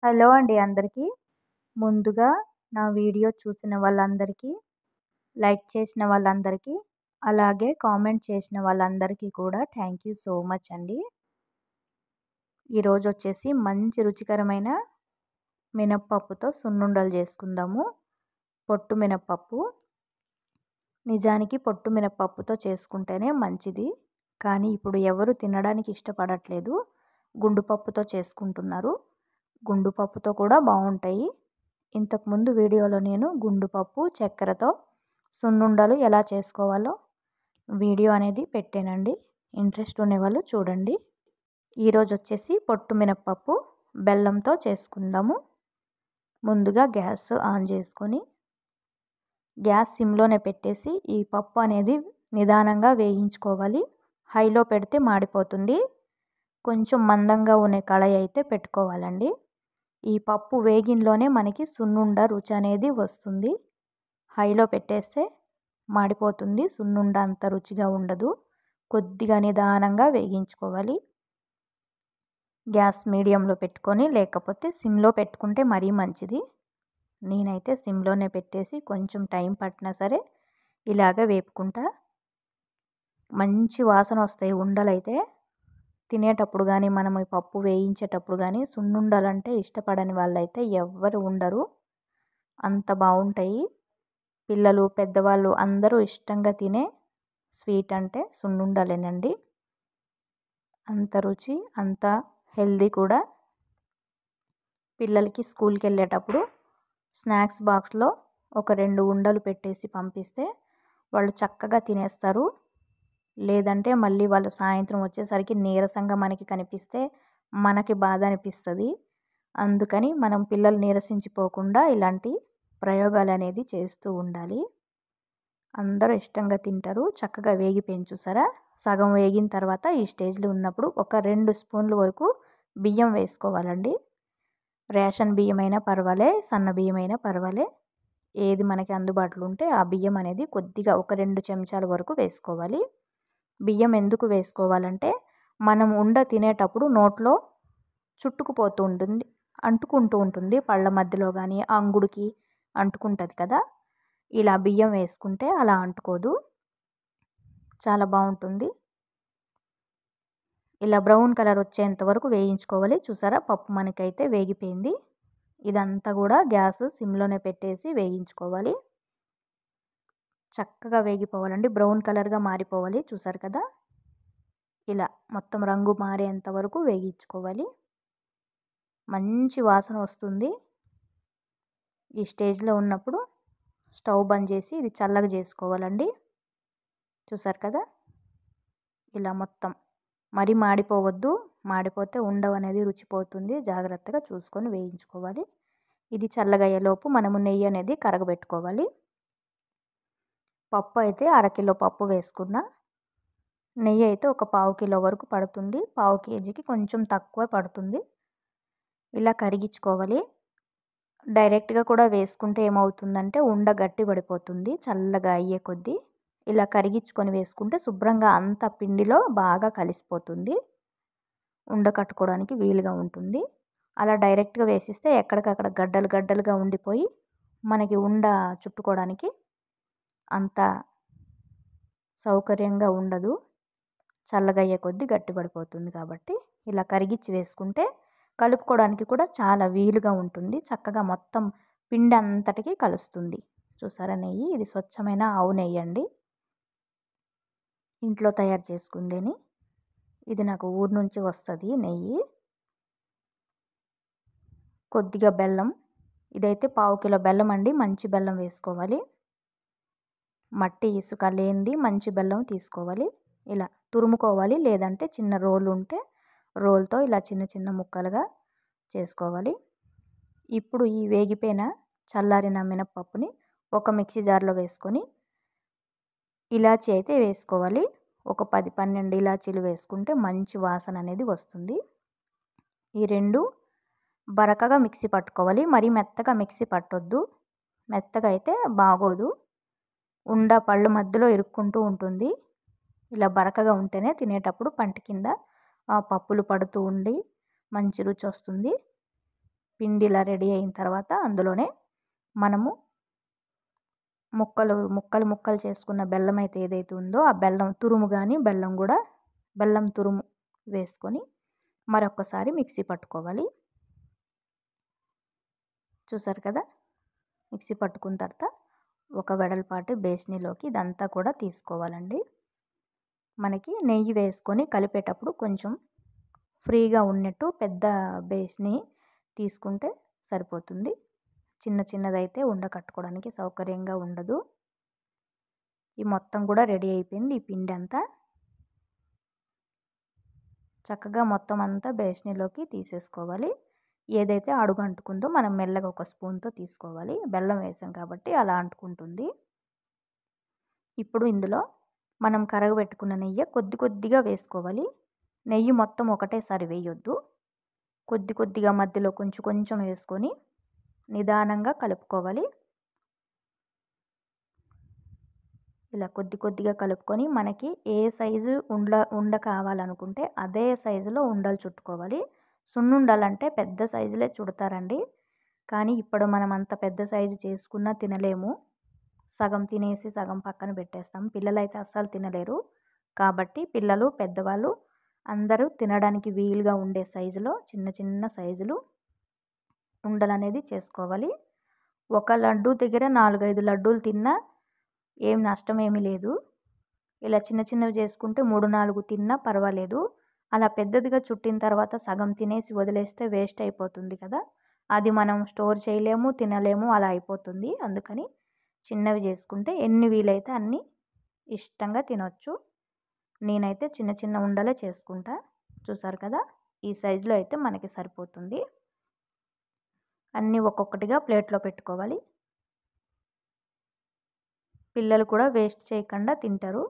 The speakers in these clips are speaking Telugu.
హలో అండి అందరికీ. ముందుగా నా వీడియో చూసిన వాళ్ళందరికీ, లైక్ చేసిన వాళ్ళందరికీ, అలాగే కామెంట్ చేసిన వాళ్ళందరికీ కూడా థ్యాంక్ యూ సో మచ్ అండి. ఈరోజు వచ్చేసి మంచి రుచికరమైన మినప్పప్పుతో సున్నుండలు చేసుకుందాము. పొట్టు మినప్పప్పు. నిజానికి పొట్టు మినప్పప్పుతో చేసుకుంటేనే మంచిది. కానీ ఇప్పుడు ఎవరు తినడానికి ఇష్టపడట్లేదు. గుండు పప్పుతో చేసుకుంటున్నారు. గుండు పప్పుతో కూడా బాగుంటాయి. ఇంతకుముందు వీడియోలో నేను గుండు పప్పు చక్కెరతో సున్నుండలు ఎలా చేసుకోవాలో వీడియో అనేది పెట్టానండి. ఇంట్రెస్ట్ ఉన్నవాళ్ళు చూడండి. ఈరోజు వచ్చేసి పొట్టు మినప్పప్పు బెల్లంతో చేసుకుందాము. ముందుగా గ్యాస్ ఆన్ చేసుకొని గ్యాస్ సిమ్లోనే పెట్టేసి ఈ పప్పు అనేది నిదానంగా వేయించుకోవాలి. హైలో పెడితే మాడిపోతుంది. కొంచెం మందంగా ఉన్న కళాయి అయితే పెట్టుకోవాలండి. ఈ పప్పు వేగిన్లోనే మనకి సున్నుండ రుచి అనేది వస్తుంది. హైలో పెట్టేస్తే మాడిపోతుంది. సున్నుండ అంత రుచిగా ఉండదు. కొద్దిగా నిదానంగా వేగించుకోవాలి. గ్యాస్ మీడియంలో పెట్టుకొని లేకపోతే సిమ్లో పెట్టుకుంటే మరీ మంచిది. నేనైతే సిమ్లోనే పెట్టేసి కొంచెం టైం పట్టినా సరే ఇలాగ వేపుకుంటా. మంచి వాసన వస్తాయి ఉండలైతే. తినేటప్పుడు కానీ మనం ఈ పప్పు వేయించేటప్పుడు కానీ సున్నుండలంటే ఇష్టపడని వాళ్ళైతే ఎవ్వరు ఉండరు. అంత బాగుంటాయి. పిల్లలు పెద్దవాళ్ళు అందరూ ఇష్టంగా తినే స్వీట్ అంటే సున్నుండలేనండి. అంత రుచి, అంత హెల్దీ కూడా. పిల్లలకి స్కూల్కి వెళ్ళేటప్పుడు స్నాక్స్ బాక్స్లో ఒక 2 ఉండలు పెట్టేసి పంపిస్తే వాళ్ళు చక్కగా తినేస్తారు. లేదంటే మళ్ళీ వాళ్ళు సాయంత్రం వచ్చేసరికి నీరసంగా మనకి కనిపిస్తే మనకి బాధ అనిపిస్తుంది. అందుకని మనం పిల్లలు నీరసించిపోకుండా ఇలాంటి ప్రయోగాలు అనేది చేస్తూ ఉండాలి. అందరూ ఇష్టంగా తింటారు. చక్కగా వేగిపోయింది చూసారా. సగం వేగిన తర్వాత ఈ స్టేజ్లో ఉన్నప్పుడు ఒక 2 స్పూన్ల వరకు బియ్యం వేసుకోవాలండి. రేషన్ బియ్యం అయినా పర్వాలే, సన్న బియ్యం అయినా పర్వాలే. ఏది మనకి అందుబాటులో ఉంటే ఆ బియ్యం అనేది కొద్దిగా ఒక 2 చెంచాల వరకు వేసుకోవాలి. బియ్యం ఎందుకు వేసుకోవాలంటే మనం ఉండ తినేటప్పుడు నోట్లో చుట్టుకుపోతూ ఉంటుంది, అంటుకుంటూ ఉంటుంది. పళ్ళ మధ్యలో కానీ అంగుడికి అంటుకుంటుంది కదా. ఇలా బియ్యం వేసుకుంటే అలా అంటుకోదు. చాలా బాగుంటుంది. ఇలా బ్రౌన్ కలర్ వచ్చేంత వరకు వేయించుకోవాలి. చూసారా పప్పు మనకైతే వేగిపోయింది. ఇదంతా కూడా గ్యాస్ సిమ్లోనే పెట్టేసి వేయించుకోవాలి. చక్కగా వేగిపోవాలండి. బ్రౌన్ కలర్గా మారిపోవాలి. చూసారు కదా. ఇలా మొత్తం రంగు మారేంత వరకు వేగించుకోవాలి. మంచి వాసన వస్తుంది. ఈ స్టేజ్లో ఉన్నప్పుడు స్టవ్ బంద్ చేసి ఇది చల్లగా చేసుకోవాలండి. చూసారు కదా. ఇలా మొత్తం మరీ మాడిపోవద్దు. మాడిపోతే ఉండవ అనేది రుచిపోతుంది. జాగ్రత్తగా చూసుకొని వేయించుకోవాలి. ఇది చల్లగయ్యేలోపు మనము నెయ్యి అనేది కరగబెట్టుకోవాలి. పప్పు అయితే 1/2 కిలో పప్పు వేసుకున్నా. నెయ్యి అయితే ఒక 1/4 కిలో వరకు పడుతుంది. 1/4 కేజీకి కొంచెం తక్కువ పడుతుంది. ఇలా కరిగించుకోవాలి. డైరెక్ట్గా కూడా వేసుకుంటే ఏమవుతుందంటే ఉండ గట్టి పడిపోతుంది చల్లగా అయ్యే కొద్దీ. ఇలా కరిగించుకొని వేసుకుంటే శుభ్రంగా అంత పిండిలో బాగా కలిసిపోతుంది. ఉండ కట్టుకోవడానికి వీలుగా ఉంటుంది. అలా డైరెక్ట్గా వేసిస్తే ఎక్కడికక్కడ గడ్డలు గడ్డలుగా ఉండిపోయి మనకి ఉండ చుట్టుకోవడానికి అంత సౌకర్యంగా ఉండదు. చల్లగా అయ్యే కొద్దీ గట్టి పడిపోతుంది. కాబట్టి ఇలా కరిగించి వేసుకుంటే కలుపుకోవడానికి కూడా చాలా వీలుగా ఉంటుంది. చక్కగా మొత్తం పిండి అంతటికి కలుస్తుంది. చూసారా నెయ్యి. ఇది స్వచ్ఛమైన ఆవు నెయ్యి అండి. ఇంట్లో తయారు చేసుకుందేని. ఇది నాకు ఊరు నుంచి వస్తుంది నెయ్యి. కొద్దిగా బెల్లం. ఇదైతే 1/4 కిలో బెల్లం అండి. మంచి బెల్లం వేసుకోవాలి. మట్టి ఇసుక లేనిది మంచి బెల్లం తీసుకోవాలి. ఇలా తురుముకోవాలి. లేదంటే చిన్న రోలు ఉంటే రోల్తో ఇలా చిన్న చిన్న ముక్కలుగా చేసుకోవాలి. ఇప్పుడు ఈ వేగిపోయిన చల్లారిన మినప్పప్పుని ఒక మిక్సీ జార్లో వేసుకొని ఇలాచీ అయితే వేసుకోవాలి. ఒక 10-12 ఇలాచీలు వేసుకుంటే మంచి వాసన అనేది వస్తుంది. ఈ 2 బరకగా మిక్సీ పట్టుకోవాలి. మరీ మెత్తగా మిక్సీ పట్టొద్దు. మెత్తగా అయితే బాగోదు. ఉండ పళ్ళు మధ్యలో ఇరుక్కుంటూ ఉంటుంది. ఇలా బరకగా ఉంటేనే తినేటప్పుడు పంటి కింద పప్పులు పడుతూ ఉండి మంచి రుచి వస్తుంది. పిండి ఇలా రెడీ అయిన తర్వాత అందులోనే మనము ముక్కలు చేసుకున్న బెల్లం అయితే ఏదైతే ఉందో ఆ బెల్లం తురుము కానీ బెల్లం తురుము వేసుకొని మరొకసారి మిక్సీ పట్టుకోవాలి. చూసారు కదా, మిక్సీ పట్టుకున్న తర్వాత ఒక వెడల్పాటి బేస్నీలోకి ఇదంతా కూడా తీసుకోవాలండి. మనకి నెయ్యి వేసుకొని కలిపేటప్పుడు కొంచెం ఫ్రీగా ఉన్నట్టు పెద్ద బేస్ని తీసుకుంటే సరిపోతుంది. చిన్నదైతే ఉండ కట్టుకోవడానికి సౌకర్యంగా ఉండదు. ఈ మొత్తం కూడా రెడీ అయిపోయింది. ఈ పిండి అంతా చక్కగా మొత్తం అంతా బేస్నీలోకి తీసేసుకోవాలి. ఏదైతే అడుగు అంటుకుందో మనం మెల్లగా ఒక స్పూన్తో తీసుకోవాలి. బెల్లం వేసాం కాబట్టి అలా అంటుకుంటుంది. ఇప్పుడు ఇందులో మనం కరగబెట్టుకున్న నెయ్యి కొద్దిగా వేసుకోవాలి. నెయ్యి మొత్తం ఒకటేసారి వేయొద్దు. కొద్దిగా మధ్యలో కొంచెం వేసుకొని నిదానంగా కలుపుకోవాలి. ఇలా కొద్దిగా కలుపుకొని మనకి ఏ సైజు ఉండ కావాలనుకుంటే అదే సైజులో ఉండలు చుట్టుకోవాలి. సున్నుండలంటే పెద్ద సైజులే చుడతారండి. కానీ ఇప్పుడు మనం అంత పెద్ద సైజు చేసుకున్నా తినలేము. సగం తినేసి సగం పక్కన పెట్టేస్తాం. పిల్లలైతే అస్సలు తినలేరు. కాబట్టి పిల్లలు పెద్దవాళ్ళు అందరూ తినడానికి వీలుగా ఉండే సైజులో చిన్న సైజులు ఉండలు అనేది చేసుకోవాలి. ఒక లడ్డు దగ్గర 4-5 లడ్డూలు తిన్నా ఏం నష్టమేమీ లేదు. ఇలా చిన్నవి చేసుకుంటే 3-4 తిన్నా పర్వాలేదు. అలా పెద్దదిగా చుట్టిన తర్వాత సగం తినేసి వదిలేస్తే వేస్ట్ అయిపోతుంది కదా. అది మనం స్టోర్ చేయలేము, తినలేము, అలా అయిపోతుంది. అందుకని చిన్నవి చేసుకుంటే ఎన్ని వీలైతే అన్ని ఇష్టంగా తినొచ్చు. నేనైతే చిన్న ఉండలే చేసుకుంటా. చూసారు కదా, ఈ సైజులో అయితే మనకి సరిపోతుంది. అన్నీ ఒక్కొక్కటిగా ప్లేట్లో పెట్టుకోవాలి. పిల్లలు కూడా వేస్ట్ చేయకుండా తింటారు.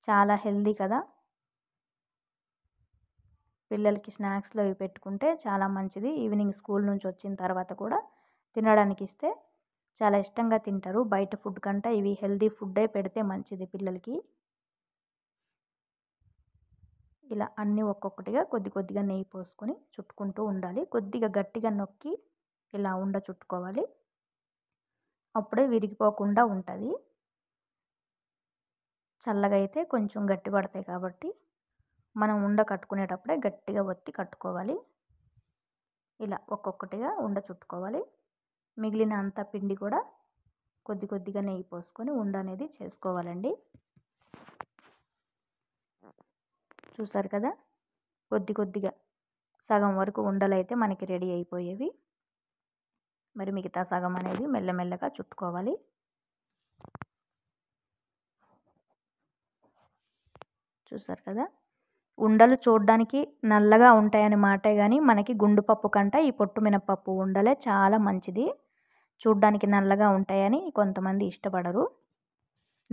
చాలా హెల్దీ కదా. పిల్లలకి స్నాక్స్లో ఇవి పెట్టుకుంటే చాలా మంచిది. ఈవినింగ్ స్కూల్ నుంచి వచ్చిన తర్వాత కూడా తినడానికి ఇస్తే చాలా ఇష్టంగా తింటారు. బయట ఫుడ్ కంటే ఇవి హెల్దీ ఫుడ్డే పెడితే మంచిది పిల్లలకి. ఇలా అన్నీ ఒక్కొక్కటిగా కొద్దిగా నెయ్యి పోసుకొని చుట్టుకుంటూ ఉండాలి. కొద్దిగా గట్టిగా నొక్కి ఇలా ఉండ చుట్టుకోవాలి. అప్పుడే విరిగిపోకుండా ఉంటుంది. చల్లగా అయితే కొంచెం గట్టి పడతాయి కాబట్టి మనం ఉండ కట్టుకునేటప్పుడే గట్టిగా ఒత్తి కట్టుకోవాలి. ఇలా ఒక్కొక్కటిగా ఉండ చుట్టుకోవాలి. మిగిలిన అంత పిండి కూడా కొద్దిగా నెయ్యి పోసుకొని ఉండ అనేది చేసుకోవాలండి. చూసారు కదా, కొద్దిగా సగం వరకు ఉండలు అయితే మనకి రెడీ అయిపోయేవి. మరి మిగతా సగం అనేది మెల్లగా చుట్టుకోవాలి. చూసారు కదా, ఉండలు చూడడానికి నల్లగా ఉంటాయని మాటే కానీ మనకి గుండుపప్పు కంటే ఈ పొట్టు మినపప్పు ఉండలే చాలా మంచిది. చూడడానికి నల్లగా ఉంటాయని కొంతమంది ఇష్టపడరు.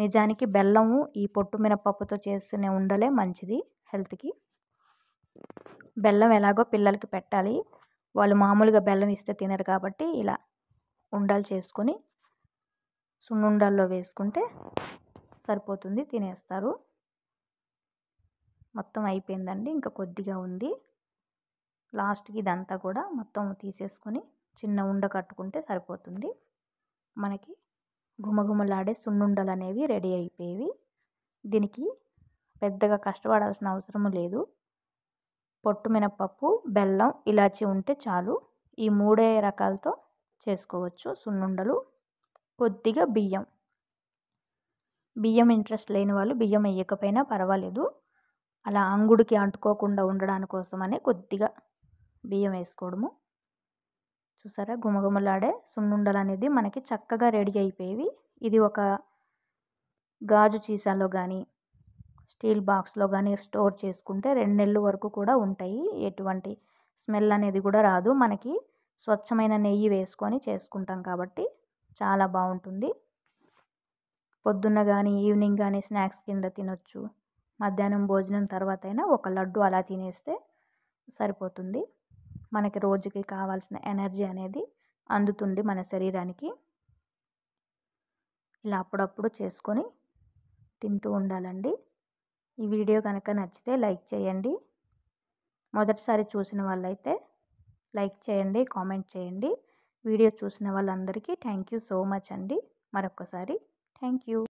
నిజానికి బెల్లము ఈ పొట్టు మినపప్పుతో చేసిన ఉండలే మంచిది హెల్త్కి. బెల్లం ఎలాగో పిల్లలకి పెట్టాలి. వాళ్ళు మామూలుగా బెల్లం ఇస్తే తినరు కాబట్టి ఇలా ఉండలు చేసుకొని సున్నుండల్లో వేసుకుంటే సరిపోతుంది, తినేస్తారు. మొత్తం అయిపోయిందండి. ఇంకా కొద్దిగా ఉంది. లాస్ట్కి ఇదంతా కూడా మొత్తం తీసేసుకొని చిన్న ఉండ కట్టుకుంటే సరిపోతుంది. మనకి గుమగుమలాడే సున్నుండలు అనేవి రెడీ అయిపోయేవి. దీనికి పెద్దగా కష్టపడాల్సిన అవసరం లేదు. పొట్టు మినపప్పు, బెల్లం, ఇలాచి ఉంటే చాలు. ఈ 3 రకాలతో చేసుకోవచ్చు సున్నుండలు. కొద్దిగా బియ్యం ఇంట్రెస్ట్ లేని వాళ్ళు బియ్యం వేయకపోయినా పర్వాలేదు. అలా అంగుడికి అంటుకోకుండా ఉండడాని కోసమని కొద్దిగా బియ్యం వేసుకోవడము. చూసారా, గుమగుమలాడే సున్నుండలు అనేది మనకి చక్కగా రెడీ అయిపోయేవి. ఇది ఒక గాజు సీసాలో కానీ స్టీల్ బాక్స్లో కానీ స్టోర్ చేసుకుంటే 2 నెలల వరకు కూడా ఉంటాయి. ఎటువంటి స్మెల్ అనేది కూడా రాదు. మనకి స్వచ్ఛమైన నెయ్యి వేసుకొని చేసుకుంటాం కాబట్టి చాలా బాగుంటుంది. పొద్దున్న కానీ ఈవినింగ్ కానీ స్నాక్స్ కింద తినొచ్చు. మధ్యాహ్నం భోజనం తర్వాత అయినా ఒక లడ్డు అలా తినేస్తే సరిపోతుంది. మనకి రోజుకి కావాల్సిన ఎనర్జీ అనేది అందుతుంది మన శరీరానికి. ఇలా అప్పుడప్పుడు చేసుకొని తింటూ ఉండాలండి. ఈ వీడియో కనుక నచ్చితే లైక్ చేయండి. మొదటిసారి చూసిన వాళ్ళైతే లైక్ చేయండి, కామెంట్ చేయండి. వీడియో చూసిన వాళ్ళందరికీ థ్యాంక్ యూ సో మచ్ అండి. మరొక్కసారి థ్యాంక్ యూ.